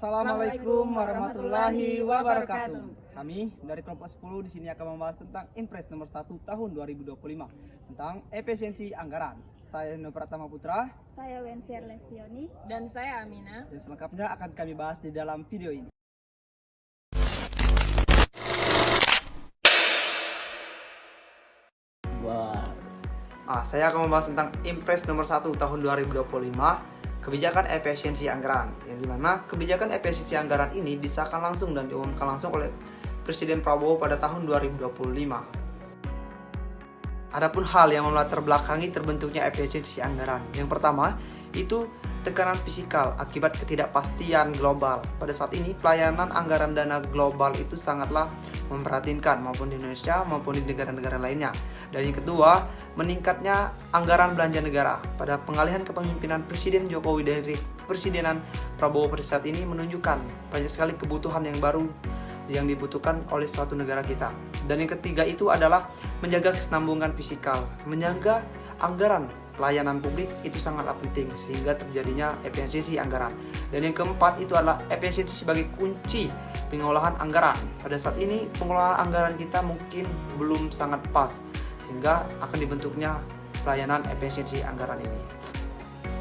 Assalamualaikum warahmatullahi wabarakatuh. Kami dari kelompok 10 di sini akan membahas tentang Impres nomor 1 tahun 2025 tentang efisiensi anggaran. Saya Nino Pratama Putra, saya Wensier Lestioni, dan saya Amina. Dan selengkapnya akan kami bahas di dalam video ini. Saya akan membahas tentang Impres nomor 1 tahun 2025 kebijakan efisiensi anggaran, yang dimana kebijakan efisiensi anggaran ini disahkan langsung dan diumumkan langsung oleh Presiden Prabowo pada tahun 2025. Adapun hal yang melatar belakangi terbentuknya efisiensi anggaran, yang pertama itu tekanan fiskal akibat ketidakpastian global. Pada saat ini pelayanan anggaran dana global itu sangatlah memprihatinkan, maupun di Indonesia maupun di negara-negara lainnya. Dan yang kedua, meningkatnya anggaran belanja negara. Pada pengalihan kepemimpinan Presiden Jokowi dari Presidenan Prabowo pada saat ini menunjukkan banyak sekali kebutuhan yang baru yang dibutuhkan oleh suatu negara kita. Dan yang ketiga itu adalah menjaga kesinambungan fiskal, menjaga anggaran pelayanan publik itu sangatlah penting sehingga terjadinya efisiensi anggaran. Dan yang keempat itu adalah efisiensi sebagai kunci pengolahan anggaran. Pada saat ini pengelolaan anggaran kita mungkin belum sangat pas sehingga akan dibentuknya pelayanan efisiensi anggaran ini.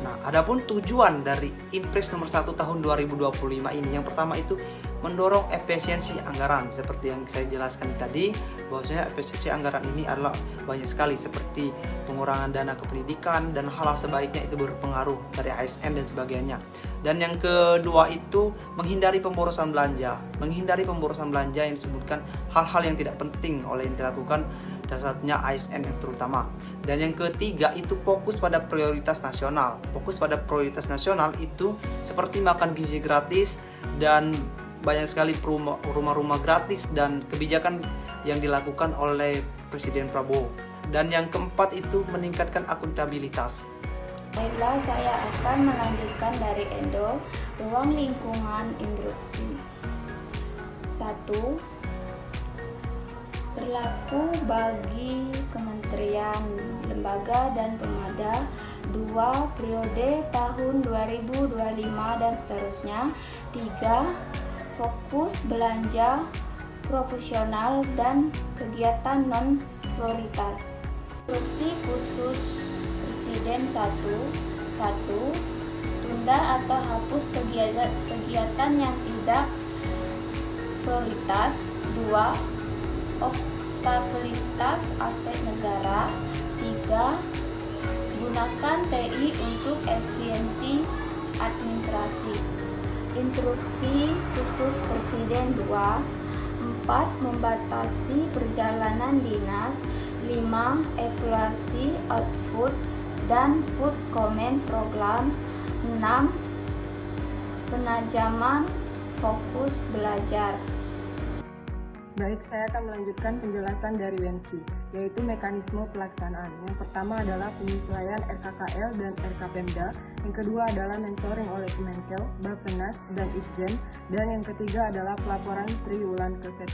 Nah, adapun tujuan dari Impres nomor 1 tahun 2025 ini, yang pertama itu mendorong efisiensi anggaran. Seperti yang saya jelaskan tadi, bahwasanya efisiensi anggaran ini adalah banyak sekali, seperti pengurangan dana kependidikan dan hal-hal sebaiknya itu berpengaruh dari ASN dan sebagainya. Dan yang kedua itu menghindari pemborosan belanja. Menghindari pemborosan belanja yang disebutkan hal-hal yang tidak penting oleh yang dilakukan dasarnya ASN yang terutama. Dan yang ketiga itu fokus pada prioritas nasional. Fokus pada prioritas nasional itu seperti makan gizi gratis dan banyak sekali rumah-rumah gratis dan kebijakan yang dilakukan oleh Presiden Prabowo. Dan yang keempat itu meningkatkan akuntabilitas. Baiklah, saya akan melanjutkan dari Endo, ruang lingkungan instruksi. 1. Berlaku bagi kementerian, lembaga, dan pemada. 2. Periode tahun 2025 dan seterusnya. 3. Fokus belanja proporsional dan kegiatan non-prioritas. Instruksi khusus Presiden 1. Tunda atau hapus kegiatan yang tidak prioritas. 2. Oktabilitas aset negara. 3. Gunakan TI untuk efisiensi administrasi. Instruksi khusus Presiden 2. 4. Membatasi perjalanan dinas. 5. Evaluasi output dan food comment program. 6. Penajaman fokus belajar. Baik, saya akan melanjutkan penjelasan dari Wensi, yaitu mekanisme pelaksanaan. Yang pertama adalah penyesuaian RKKL dan RKPemda. Yang kedua adalah mentoring oleh Kemenkel, Bappenas, dan Itjen. Dan yang ketiga adalah pelaporan triwulan keset.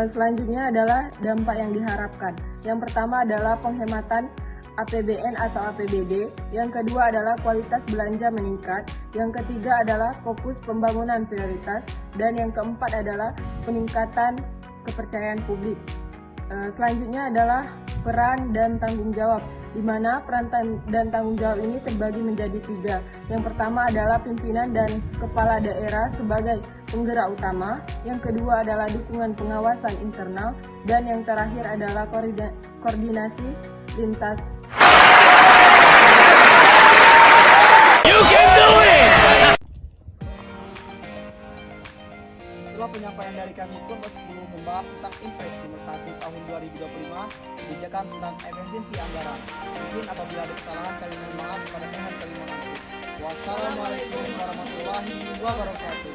Selanjutnya adalah dampak yang diharapkan. Yang pertama adalah penghematan APBN atau APBD. Yang kedua adalah kualitas belanja meningkat. Yang ketiga adalah fokus pembangunan prioritas. Dan yang keempat adalah peningkatan kepercayaan publik. Selanjutnya adalah peran dan tanggung jawab, di mana peran dan tanggung jawab ini terbagi menjadi 3. Yang pertama adalah pimpinan dan kepala daerah sebagai penggerak utama. Yang kedua adalah dukungan pengawasan internal. Dan yang terakhir adalah koordinasi lintas. Itulah penyampaian dari kami kelompok 10 membahas tentang Impres nomor 1 tahun 2025 kebijakan tentang efisiensi anggaran. Mungkin apabila ada kesalahan kami mohon maaf, pada Tuhan kami mohon ampun. Wassalamualaikum warahmatullahi wabarakatuh.